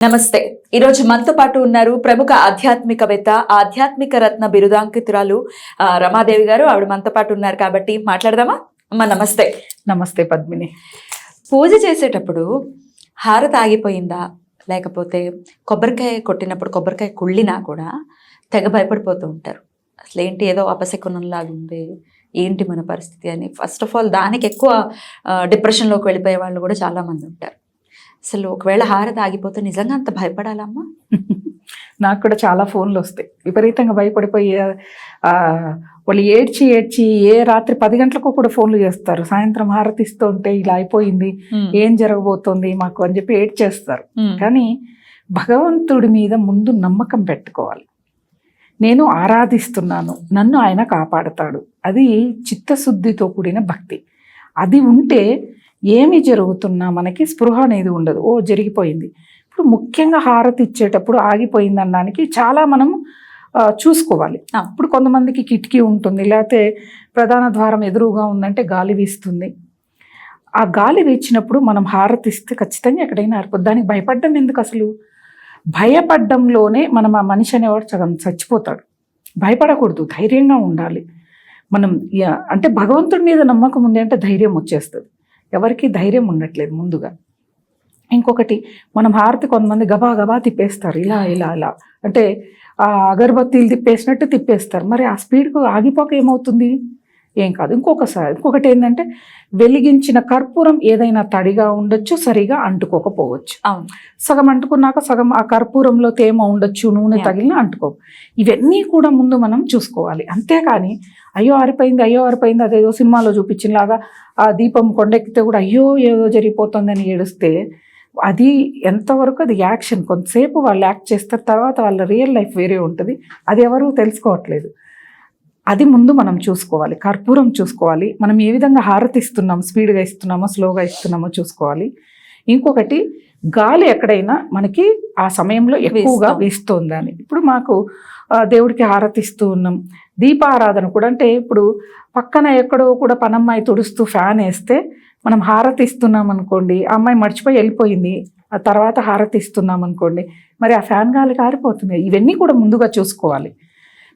నమస్తే. ఈరోజు మనతో పాటు ఉన్నారు ప్రముఖ ఆధ్యాత్మికవేత్త, ఆధ్యాత్మిక రత్న బిరుదాంకితురాలు రమాదేవి గారు. ఆవిడ మనతో పాటు ఉన్నారు కాబట్టి మాట్లాడదామా? అమ్మ నమస్తే. నమస్తే పద్మిని. పూజ చేసేటప్పుడు హారతి ఆగిపోయిందా, లేకపోతే కొబ్బరికాయ కొట్టినప్పుడు కొబ్బరికాయ కుళ్ళినా కూడా తెగ భయపడిపోతూ ఉంటారు. అసలు ఏంటి, ఏదో అపశకునంలాగా ఉంది, ఏంటి మన పరిస్థితి అని. ఫస్ట్ ఆఫ్ ఆల్ దానికి ఎక్కువ డిప్రెషన్లోకి వెళ్ళిపోయే వాళ్ళు కూడా చాలామంది ఉంటారు. అసలు ఒకవేళ హారతి ఆగిపోతే నిజంగా అంత భయపడాలమ్మా? నాకు కూడా చాలా ఫోన్లు వస్తాయి, విపరీతంగా భయపడిపోయి వాళ్ళు ఏడ్చి ఏడ్చి రాత్రి 10 గంటలకు కూడా ఫోన్లు చేస్తారు. సాయంత్రం హారతి ఇస్తూ ఉంటే ఇలా అయిపోయింది, ఏం జరగబోతోంది మాకు అని చెప్పి ఏడ్చేస్తారు. కానీ భగవంతుడి మీద ముందు నమ్మకం పెట్టుకోవాలి. నేను ఆరాధిస్తున్నాను, నన్ను ఆయన కాపాడతాడు, అది చిత్తశుద్ధితో కూడిన భక్తి. అది ఉంటే ఏమి జరుగుతున్నా మనకి స్పృహ అనేది ఉండదు. ఓ జరిగిపోయింది. ఇప్పుడు ముఖ్యంగా హారతి ఇచ్చేటప్పుడు ఆగిపోయింది అనడానికి చాలా మనం చూసుకోవాలి. ఇప్పుడు కొంతమందికి కిటికీ ఉంటుంది, లేకపోతే ప్రధాన ద్వారం ఎదురుగా ఉందంటే గాలి వీస్తుంది. ఆ గాలి వీచినప్పుడు మనం హారతి ఇస్తే ఖచ్చితంగా ఎక్కడైనా ఆరిపోద్ది. దానికి భయపడ్డం ఎందుకు? అసలు భయపడ్డంలోనే మనం ఆ మనిషి అనేవాడు సగం చచ్చిపోతాడు. భయపడకూడదు, ధైర్యంగా ఉండాలి. మనం అంటే భగవంతుడి మీద నమ్మకం ఉంది అంటే ధైర్యం వచ్చేస్తుంది. ఎవరికి ధైర్యం ఉండట్లేదు ముందుగా. ఇంకొకటి, మనం హారతి కొంతమంది గబా గబా తిప్పేస్తారు, ఇలా ఇలా ఇలా అంటే ఆ అగరబత్తీలు తిప్పేసినట్టు తిప్పేస్తారు. మరి ఆ స్పీడ్కు ఆగిపోక ఏమవుతుంది? ఏం కాదు. ఇంకొకటి ఏంటంటే, వెలిగించిన కర్పూరం ఏదైనా తడిగా ఉండొచ్చు, సరిగా అంటుకోకపోవచ్చు. సగం అంటుకున్నాక సగం ఆ కర్పూరంలో తేమ ఉండొచ్చు, నూనె తగిలిన అంటుకో. ఇవన్నీ కూడా ముందు మనం చూసుకోవాలి. అంతేకాని అయ్యో ఆరిపోయింది అదేదో సినిమాలో చూపించినలాగా ఆ దీపం కొండెక్కితే కూడా అయ్యో ఏదో జరిగిపోతుందని ఏడుస్తే అది ఎంతవరకు అది యాక్షన్. కొంతసేపు వాళ్ళు యాక్ట్ చేస్తారు, తర్వాత వాళ్ళ రియల్ లైఫ్ వేరే ఉంటుంది. అది ఎవరు తెలుసుకోవట్లేదు. అది ముందు మనం చూసుకోవాలి. కర్పూరం చూసుకోవాలి, మనం ఏ విధంగా హారతి ఇస్తున్నాం, స్పీడ్గా ఇస్తున్నామో స్లోగా ఇస్తున్నామో చూసుకోవాలి. ఇంకొకటి, గాలి ఎక్కడైనా మనకి ఆ సమయంలో ఎక్కువగా వీస్తోందని. ఇప్పుడు మాకు దేవుడికి హారతి ఇస్తూ ఉన్నాం, దీపారాధన కూడా. అంటే ఇప్పుడు పక్కన ఎక్కడో కూడా పనమ్మాయి తుడుస్తూ ఫ్యాన్ వేస్తే మనం హారతి ఇస్తున్నాం అనుకోండి, ఆ అమ్మాయి మర్చిపోయి వెళ్ళిపోయింది, ఆ తర్వాత హారతి ఇస్తున్నాం అనుకోండి, మరి ఆ ఫ్యాన్ గాలి కారిపోతుంది. ఇవన్నీ కూడా ముందుగా చూసుకోవాలి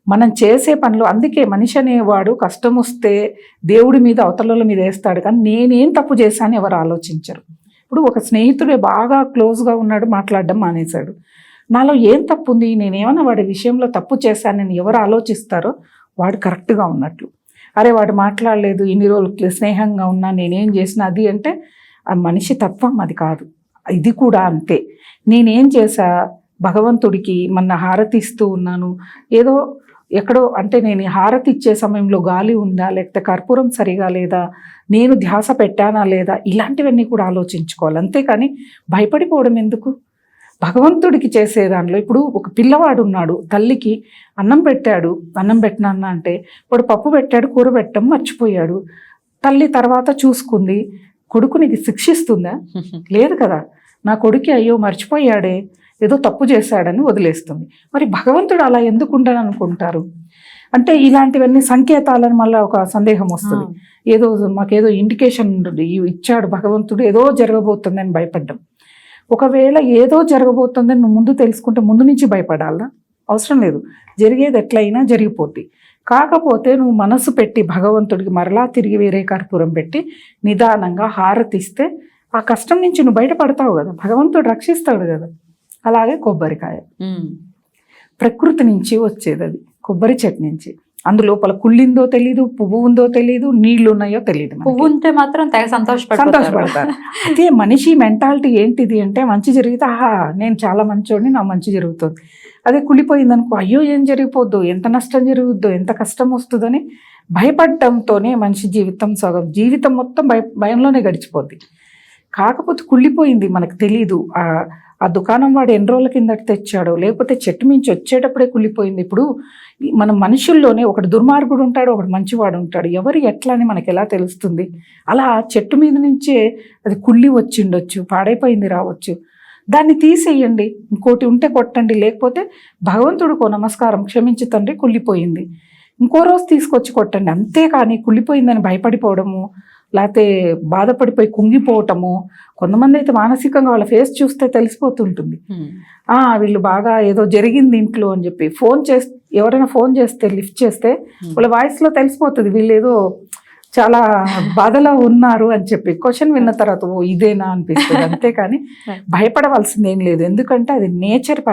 మనం చేసే పనులు. అందుకే మనిషి అనేవాడు కష్టం వస్తే దేవుడి మీద అవతల మీద వేస్తాడు, కానీ నేనేం తప్పు చేశాను ఎవరు ఆలోచించరు. ఇప్పుడు ఒక స్నేహితుడే బాగా క్లోజ్గా ఉన్నాడు, మాట్లాడడం మానేశాడు. నాలో ఏం తప్పు ఉంది, నేనేమన్నా వాడి విషయంలో తప్పు చేశానని ఎవరు ఆలోచిస్తారో వాడు కరెక్ట్గా ఉన్నట్లు. అరే వాడు మాట్లాడలేదు, ఇన్ని రోజులు స్నేహంగా ఉన్నా, నేనేం చేసినా అది అంటే ఆ మనిషి తత్వం అది కాదు. ఇది కూడా అంతే. నేనేం చేశా, భగవంతుడికి మొన్న హారతి ఇస్తూ ఉన్నాను, ఏదో ఎక్కడో అంటే నేను హారతి ఇచ్చే సమయంలో గాలి ఉందా, లేకపోతే కర్పూరం సరిగా లేదా, నేను ధ్యాస పెట్టానా లేదా, ఇలాంటివన్నీ కూడా ఆలోచించుకోవాలి. అంతేకాని భయపడిపోవడం ఎందుకు? భగవంతుడికి చేసే దానిలో ఇప్పుడు ఒక పిల్లవాడు ఉన్నాడు, తల్లికి అన్నం పెట్టాడు, అన్నం పెట్టినాన్న అంటే వాడు పప్పు పెట్టాడు, కూర పెట్టడం మర్చిపోయాడు. తల్లి తర్వాత చూసుకుంది, కొడుకునికి శిక్షిస్తుందా? లేదు కదా. నా కొడుకు అయ్యో మర్చిపోయాడే, ఏదో తప్పు చేశాడని వదిలేస్తుంది. మరి భగవంతుడు అలా ఎందుకు ఉండని అనుకుంటారు? అంటే ఇలాంటివన్నీ సంకేతాలని మళ్ళీ ఒక సందేహం వస్తుంది. ఏదో మాకేదో ఇండికేషన్ ఇచ్చాడు భగవంతుడు, ఏదో జరగబోతుందని భయపడ్డం. ఒకవేళ ఏదో జరగబోతుందని నువ్వు ముందు తెలుసుకుంటే ముందు నుంచి భయపడాలా? అవసరం లేదు. జరిగేది ఎట్లయినా జరిగిపోద్ది. కాకపోతే నువ్వు మనసు పెట్టి భగవంతుడికి మరలా తిరిగి వేరే కర్పూరం పెట్టి నిదానంగా హారతిస్తే ఆ కష్టం నుంచి నువ్వు బయటపడతావు కదా, భగవంతుడు రక్షిస్తాడు కదా. అలాగే కొబ్బరికాయ ప్రకృతి నుంచి వచ్చేది, అది కొబ్బరి చెట్టు నుంచి. అందులోపల కుళ్ళిందో తెలీదు, పువ్వు ఉందో తెలీదు, నీళ్లు ఉన్నాయో తెలియదు. పువ్వు ఉంటే మాత్రం తెగ సంతోషపడతారు. అదే మనిషి మెంటాలిటీ ఏంటిది అంటే, మంచి జరిగితే ఆహా నేను చాలా మంచోడిని, నా మంచి జరుగుతుంది. అదే కుళ్ళిపోయింది అనుకో, అయ్యో ఏం జరిగిపోద్దు, ఎంత నష్టం జరుగుద్దో, ఎంత కష్టం వస్తుందని భయపడటంతోనే మనిషి జీవితం మొత్తం భయంలోనే గడిచిపోద్ది. కాకపోతే కుళ్ళిపోయింది మనకు తెలీదు. ఆ దుకాణం వాడు ఎన్ని రోజుల కిందట తెచ్చాడో, లేకపోతే చెట్టు మించి వచ్చేటప్పుడే కుళ్ళిపోయింది. ఇప్పుడు మన మనుషుల్లోనే ఒకటి దుర్మార్గుడు ఉంటాడు, ఒకటి మంచివాడు ఉంటాడు. ఎవరు ఎట్లా అని మనకు ఎలా తెలుస్తుంది? అలా చెట్టు మీద నుంచే అది కుళ్ళి వచ్చిండొచ్చు, పాడైపోయింది రావచ్చు. దాన్ని తీసేయండి, ఇంకోటి ఉంటే కొట్టండి, లేకపోతే భగవంతుడికో నమస్కారం, క్షమించు తండ్రి కుళ్ళిపోయింది, ఇంకో రోజు తీసుకొచ్చి కొట్టండి. అంతేకాని కుళ్ళిపోయిందని భయపడిపోవడము, లేకపోతే బాధపడిపోయి కుంగిపోవటము. కొంతమంది అయితే మానసికంగా వాళ్ళ ఫేస్ చూస్తే తెలిసిపోతుంటుంది, వీళ్ళు బాగా ఏదో జరిగింది ఇంట్లో అని చెప్పి. ఎవరైనా ఫోన్ చేస్తే లిఫ్ట్ చేస్తే వాళ్ళ వాయిస్లో తెలిసిపోతుంది వీళ్ళు ఏదో చాలా బాధలో ఉన్నారు అని చెప్పి. క్వశ్చన్ విన్న తర్వాత ఓ ఇదేనా అనిపిస్తుంది, అంతేకాని భయపడవలసింది ఏం లేదు. ఎందుకంటే అది నేచర్